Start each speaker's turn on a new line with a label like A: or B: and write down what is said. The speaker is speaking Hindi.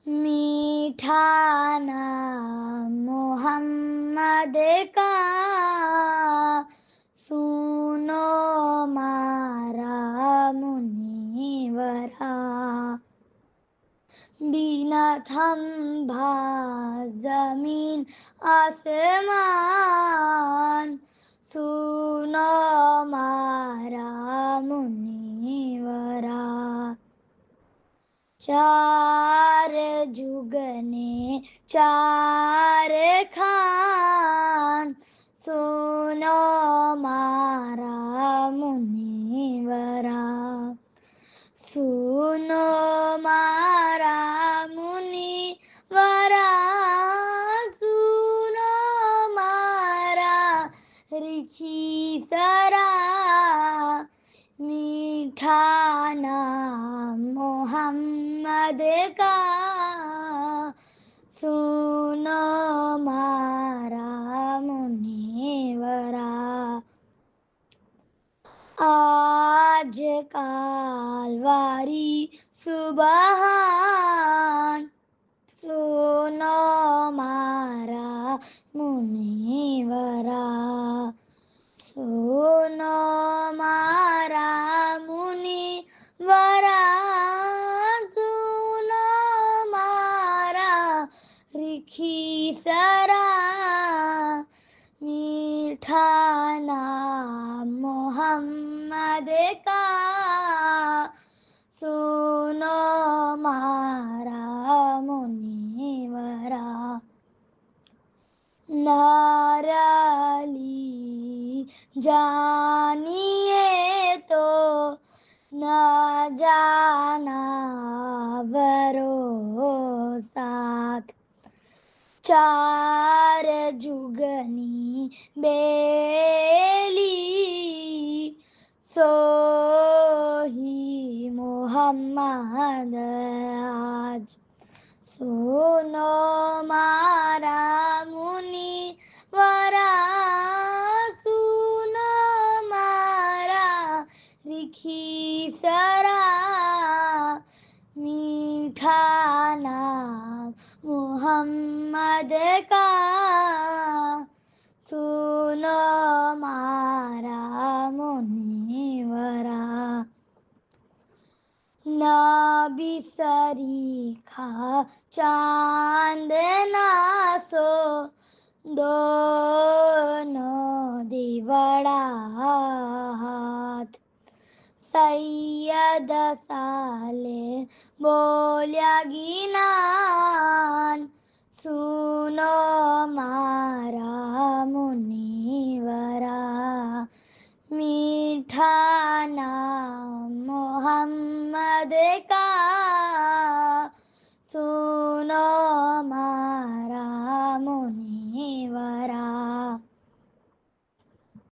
A: मीठा नाम मोहम्मद का सुनो मारा मुनिवरा। बिना थंभा जमीन आसमान सुनो मारा मुनिवरा। चार जुगने चार खान सुनो मारा मुनिवरा। सुनो मारा मुनिवरा। सुनो मारा ऋषि सरा। मीठा नाम मोहम्मद का सुनो मारा मुनिवरा। आज कालवारी सुबहान सुनो मारा मुनिवरा। सुनो मारा मुनिवरा। सुनो मारा ऋषि सरा। मीठा नाम मोहम्मद का सुनो मारा मुनिवरा। नाराली जानिए तो न जाना वरो साथ। चार जुगनी बेली सोही मोहम्मद आज। सुनो मारा मुनिवरा। सुनो मारा ऋषि सरा। मीठा नाम मोहम्मद का सुनो मारा मुनिवरा। ना बिसरीखा चांद ना सो दोनों दिवड़ा हाथ। सैयद साले बोल्या गिनान सुनो मारा